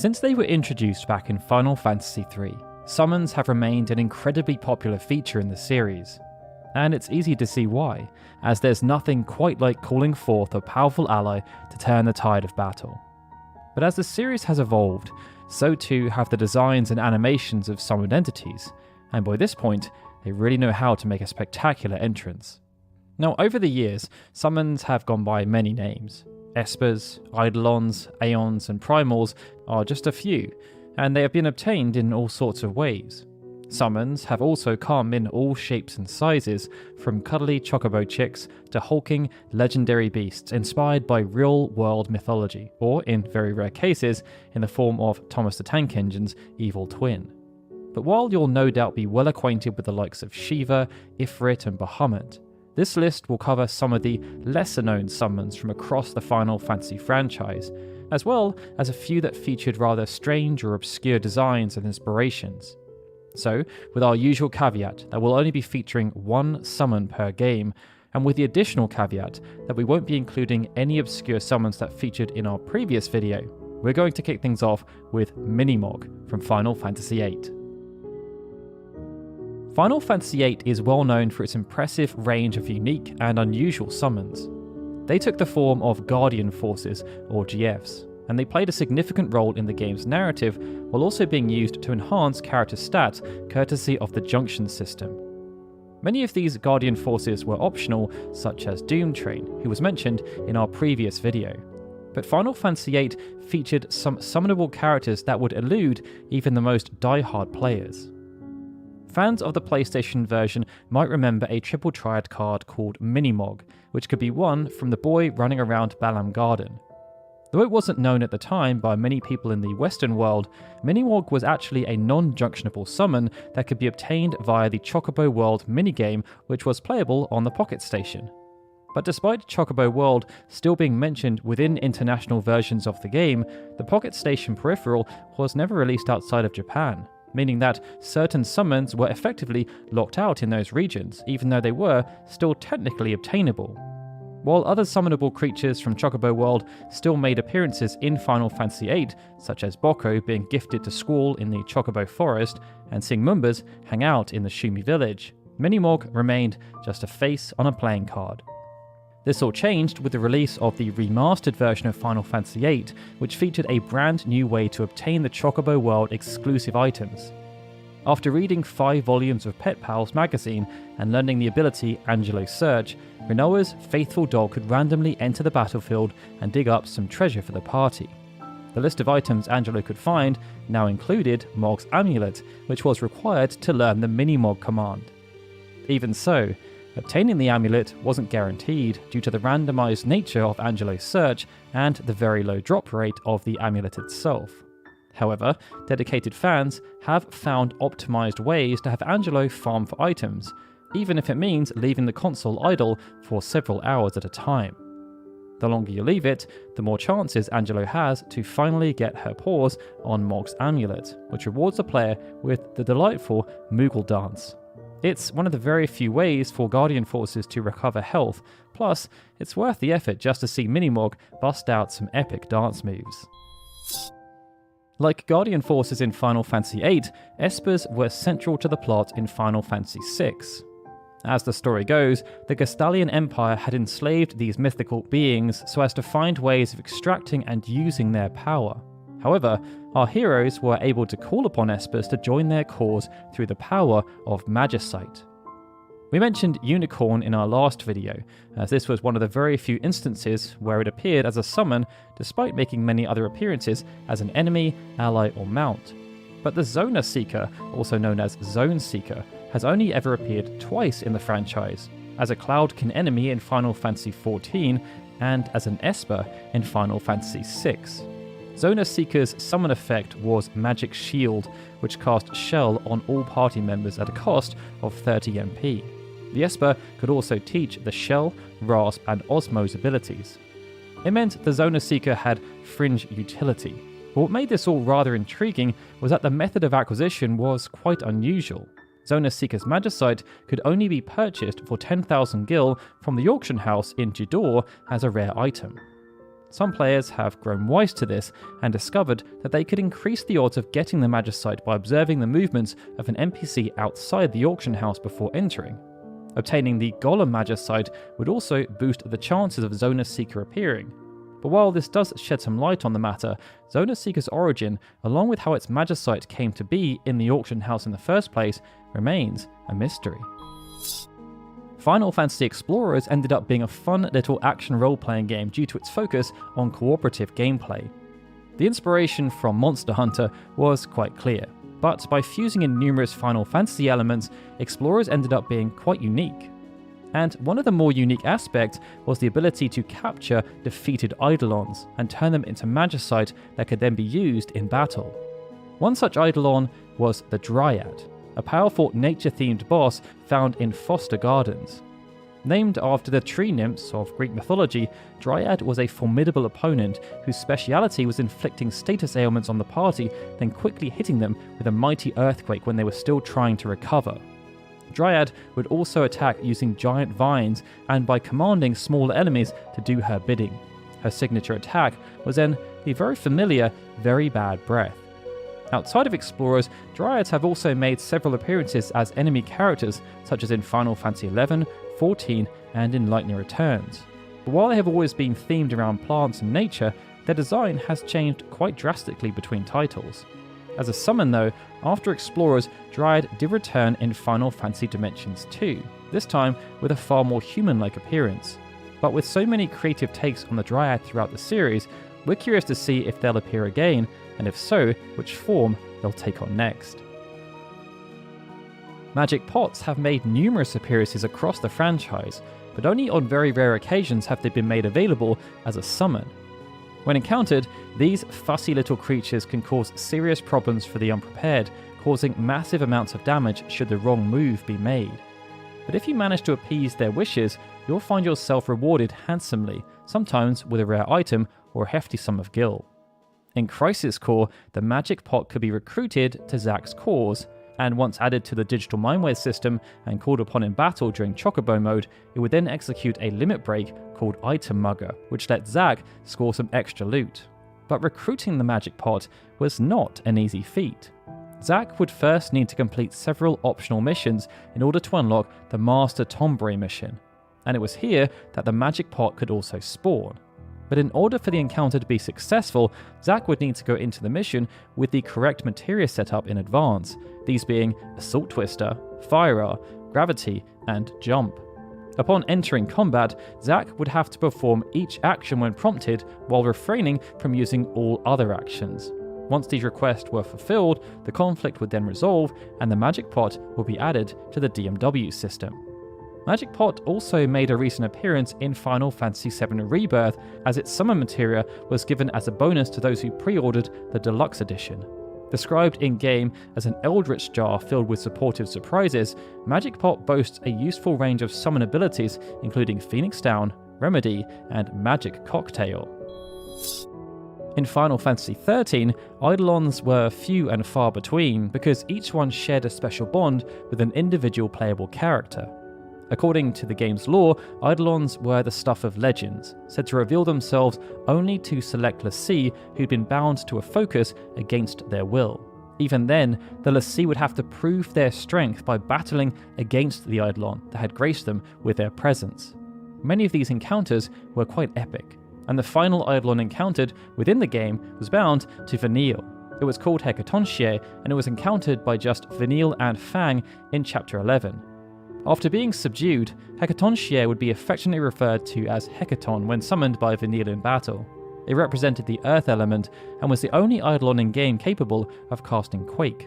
Since they were introduced back in Final Fantasy III, summons have remained an incredibly popular feature in the series. And it's easy to see why, as there's nothing quite like calling forth a powerful ally to turn the tide of battle. But as the series has evolved, so too have the designs and animations of summoned entities, and by this point, they really know how to make a spectacular entrance. Now, over the years, summons have gone by many names. Espers, Eidolons, Aeons, and Primals are just a few, and they have been obtained in all sorts of ways. Summons have also come in all shapes and sizes, from cuddly chocobo chicks to hulking, legendary beasts inspired by real-world mythology, or, in very rare cases, in the form of Thomas the Tank Engine's evil twin. But while you'll no doubt be well acquainted with the likes of Shiva, Ifrit, and Bahamut, this list will cover some of the lesser-known summons from across the Final Fantasy franchise, as well as a few that featured rather strange or obscure designs and inspirations. So, with our usual caveat that we'll only be featuring one summon per game, and with the additional caveat that we won't be including any obscure summons that featured in our previous video, we're going to kick things off with Minimog from Final Fantasy VIII. Final Fantasy VIII is well known for its impressive range of unique and unusual summons. They took the form of Guardian Forces, or GFs, and they played a significant role in the game's narrative while also being used to enhance character stats courtesy of the Junction system. Many of these Guardian Forces were optional, such as Doom Train, who was mentioned in our previous video. But Final Fantasy VIII featured some summonable characters that would elude even the most die-hard players. Fans of the PlayStation version might remember a triple triad card called Minimog, which could be won from the boy running around Balamb Garden. Though it wasn't known at the time by many people in the Western world, Minimog was actually a non-junctionable summon that could be obtained via the Chocobo World minigame, which was playable on the Pocket Station. But despite Chocobo World still being mentioned within international versions of the game, the Pocket Station peripheral was never released outside of Japan, meaning that certain summons were effectively locked out in those regions, even though they were still technically obtainable. While other summonable creatures from Chocobo World still made appearances in Final Fantasy VIII, such as Boko being gifted to Squall in the Chocobo Forest, and seeing Mumbas hang out in the Shumi village, Minimog remained just a face on a playing card. This all changed with the release of the remastered version of Final Fantasy VIII, which featured a brand new way to obtain the Chocobo World exclusive items. After reading 5 volumes of Pet Pals magazine and learning the ability Angelo Search, Rinoa's faithful dog could randomly enter the battlefield and dig up some treasure for the party. The list of items Angelo could find now included Mog's amulet, which was required to learn the Minimog command. Even so, obtaining the amulet wasn't guaranteed due to the randomized nature of Angelo's search and the very low drop rate of the amulet itself. However, dedicated fans have found optimized ways to have Angelo farm for items, even if it means leaving the console idle for several hours at a time. The longer you leave it, the more chances Angelo has to finally get her paws on Mog's amulet, which rewards the player with the delightful Moogle Dance. It's one of the very few ways for Guardian Forces to recover health, plus it's worth the effort just to see Minimog bust out some epic dance moves. Like Guardian Forces in Final Fantasy VIII, Espers were central to the plot in Final Fantasy VI. As the story goes, the Gestalian Empire had enslaved these mythical beings so as to find ways of extracting and using their power. However, our heroes were able to call upon Espers to join their cause through the power of Magicite. We mentioned Unicorn in our last video, as this was one of the very few instances where it appeared as a summon despite making many other appearances as an enemy, ally or mount. But the Zona Seeker, also known as Zone Seeker, has only ever appeared twice in the franchise, as a Cloudkin enemy in Final Fantasy XIV and as an Esper in Final Fantasy VI. Zona Seeker's summon effect was Magic Shield, which cast Shell on all party members at a cost of 30 MP. The Esper could also teach the Shell, Rasp and Osmose abilities. It meant the Zona Seeker had fringe utility, but what made this all rather intriguing was that the method of acquisition was quite unusual. Zona Seeker's Magicite could only be purchased for 10,000 gil from the auction house in Jidoor as a rare item. Some players have grown wise to this and discovered that they could increase the odds of getting the Magicite by observing the movements of an NPC outside the auction house before entering. Obtaining the Golem Magicite would also boost the chances of Zona Seeker appearing. But while this does shed some light on the matter, Zona Seeker's origin, along with how its Magicite came to be in the auction house in the first place, remains a mystery. Final Fantasy Explorers ended up being a fun little action role-playing game due to its focus on cooperative gameplay. The inspiration from Monster Hunter was quite clear, but by fusing in numerous Final Fantasy elements, Explorers ended up being quite unique. And one of the more unique aspects was the ability to capture defeated Eidolons and turn them into Magicite that could then be used in battle. One such Eidolon was the Dryad, a powerful nature-themed boss found in Foster Gardens. Named after the tree nymphs of Greek mythology, Dryad was a formidable opponent whose speciality was inflicting status ailments on the party, then quickly hitting them with a mighty earthquake when they were still trying to recover. Dryad would also attack using giant vines and by commanding smaller enemies to do her bidding. Her signature attack was then the very familiar Very Bad Breath. Outside of Explorers, Dryads have also made several appearances as enemy characters, such as in Final Fantasy XI, XIV, and in Lightning Returns. But while they have always been themed around plants and nature, their design has changed quite drastically between titles. As a summon though, after Explorers, Dryad did return in Final Fantasy Dimensions 2, this time with a far more human-like appearance. But with so many creative takes on the Dryad throughout the series, we're curious to see if they'll appear again, and if so, which form they'll take on next. Magic Pots have made numerous appearances across the franchise, but only on very rare occasions have they been made available as a summon. When encountered, these fussy little creatures can cause serious problems for the unprepared, causing massive amounts of damage should the wrong move be made. But if you manage to appease their wishes, you'll find yourself rewarded handsomely, sometimes with a rare item or a hefty sum of gil. In Crisis Core, the Magic Pot could be recruited to Zack's cause, and once added to the digital Mindware system and called upon in battle during Chocobo mode, it would then execute a limit break called Item Mugger, which let Zack score some extra loot. But recruiting the Magic Pot was not an easy feat. Zack would first need to complete several optional missions in order to unlock the Master Tombre mission, and it was here that the Magic Pot could also spawn. But in order for the encounter to be successful, Zack would need to go into the mission with the correct materia setup in advance, these being Assault Twister, Fire, Gravity, and Jump. Upon entering combat, Zack would have to perform each action when prompted while refraining from using all other actions. Once these requests were fulfilled, the conflict would then resolve and the Magic Pot would be added to the DMW system. Magic Pot also made a recent appearance in Final Fantasy VII Rebirth, as its summon materia was given as a bonus to those who pre-ordered the Deluxe Edition. Described in-game as an Eldritch jar filled with supportive surprises, Magic Pot boasts a useful range of summon abilities including Phoenix Down, Remedy, and Magic Cocktail. In Final Fantasy XIII, Eidolons were few and far between because each one shared a special bond with an individual playable character. According to the game's lore, Eidolons were the stuff of legends, said to reveal themselves only to select l'Cie who'd been bound to a focus against their will. Even then, the l'Cie would have to prove their strength by battling against the Eidolon that had graced them with their presence. Many of these encounters were quite epic, and the final Eidolon encountered within the game was bound to Vanille. It was called Hecatonchire, and it was encountered by just Vanille and Fang in Chapter 11. After being subdued, Hecatonchire would be affectionately referred to as Hecaton when summoned by Vanille in battle. It represented the earth element and was the only Eidolon in-game capable of casting Quake.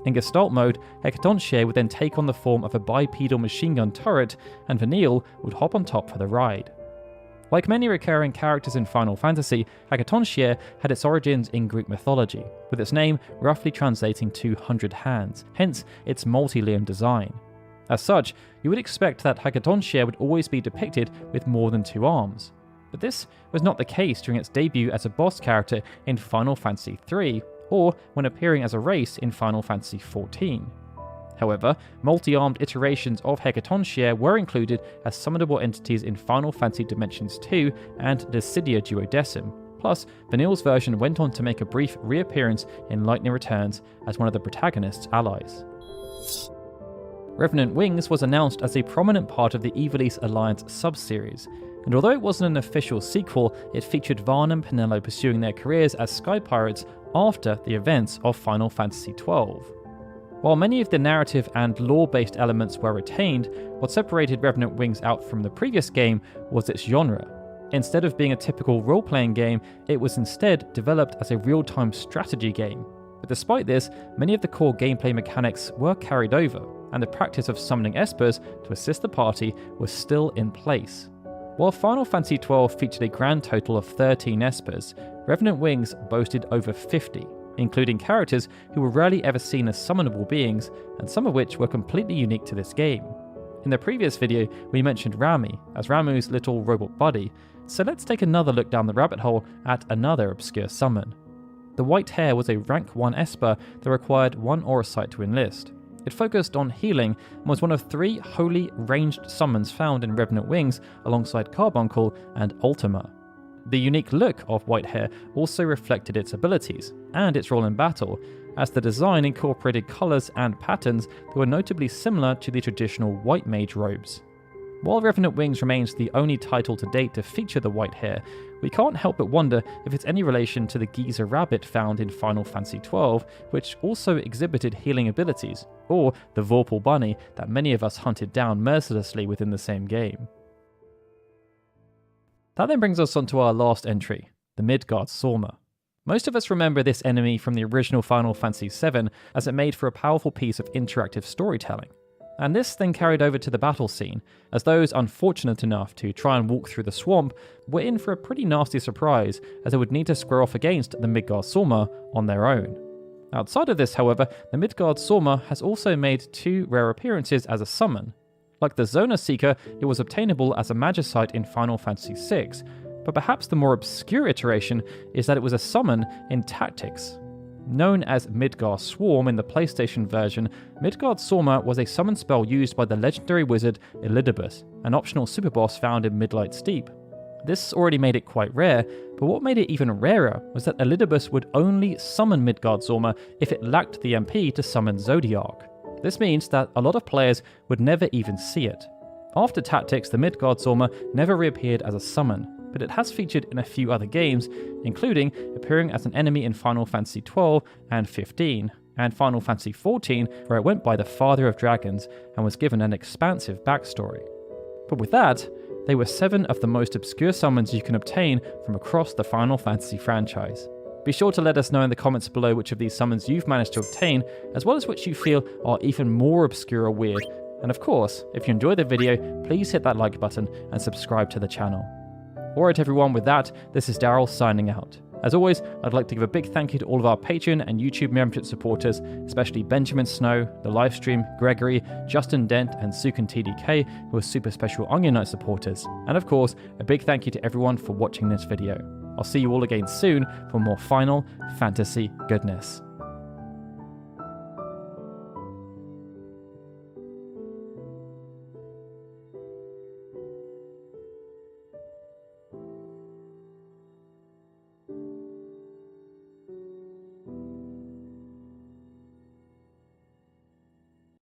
In Gestalt mode, Hecatonchire would then take on the form of a bipedal machine gun turret, and Vanille would hop on top for the ride. Like many recurring characters in Final Fantasy, Hecatonchire had its origins in Greek mythology, with its name roughly translating to 100 hands, hence its multi-limbed design. As such, you would expect that Hecatonchire would always be depicted with more than 2 arms. But this was not the case during its debut as a boss character in Final Fantasy III, or when appearing as a race in Final Fantasy XIV. However, multi-armed iterations of Hecatoncheir were included as summonable entities in Final Fantasy Dimensions 2 and Dissidia Duodecim. Plus, Vanille's version went on to make a brief reappearance in Lightning Returns as one of the protagonist's allies. Revenant Wings was announced as a prominent part of the Ivalice Alliance sub-series, and although it wasn't an official sequel, it featured Vaan and Penelo pursuing their careers as Sky Pirates after the events of Final Fantasy XII. While many of the narrative and lore-based elements were retained, what separated Revenant Wings out from the previous game was its genre. Instead of being a typical role-playing game, it was instead developed as a real-time strategy game. But despite this, many of the core gameplay mechanics were carried over, and the practice of summoning espers to assist the party was still in place. While Final Fantasy XII featured a grand total of 13 espers, Revenant Wings boasted over 50, including characters who were rarely ever seen as summonable beings, and some of which were completely unique to this game. In the previous video, we mentioned Rami as Ramuh's little robot buddy, so let's take another look down the rabbit hole at another obscure summon. The White Hare was a rank 1 esper that required 1 aura sight to enlist. It focused on healing and was one of 3 holy ranged summons found in Revenant Wings alongside Carbuncle and Ultima. The unique look of White Hare also reflected its abilities and its role in battle, as the design incorporated colours and patterns that were notably similar to the traditional White Mage robes. While Revenant Wings remains the only title to date to feature the White Hare, we can't help but wonder if it's any relation to the Giza rabbit found in Final Fantasy XII, which also exhibited healing abilities, or the Vorpal bunny that many of us hunted down mercilessly within the same game. That then brings us on to our last entry, the Midgard Sorma. Most of us remember this enemy from the original Final Fantasy VII, as it made for a powerful piece of interactive storytelling. And this then carried over to the battle scene, as those unfortunate enough to try and walk through the swamp were in for a pretty nasty surprise, as they would need to square off against the Midgard Sorma on their own. Outside of this, however, the Midgard Sorma has also made 2 rare appearances as a summon. Like the Zona Seeker, it was obtainable as a Magicite in Final Fantasy VI, but perhaps the more obscure iteration is that it was a summon in Tactics. Known as Midgar Swarm in the PlayStation version, Midgard Sorma was a summon spell used by the legendary wizard Elidibus, an optional superboss found in Midlight Steep. This already made it quite rare, but what made it even rarer was that Elidibus would only summon Midgard Sorma if it lacked the MP to summon Zodiark. This means that a lot of players would never even see it. After Tactics, the Midgard Sorma never reappeared as a summon, but it has featured in a few other games, including appearing as an enemy in Final Fantasy XII and 15, and Final Fantasy XIV, where it went by the Father of Dragons and was given an expansive backstory. But with that, they were 7 of the most obscure summons you can obtain from across the Final Fantasy franchise. Be sure to let us know in the comments below which of these summons you've managed to obtain, as well as which you feel are even more obscure or weird. And of course, if you enjoyed the video, please hit that like button and subscribe to the channel. Alright everyone, with that, this is Daryl signing out. As always, I'd like to give a big thank you to all of our Patreon and YouTube membership supporters, especially Benjamin Snow, The Livestream, Gregory, Justin Dent, and Sukin TDK, who are super special Onion Knight supporters. And of course, a big thank you to everyone for watching this video. I'll see you all again soon for more Final Fantasy goodness.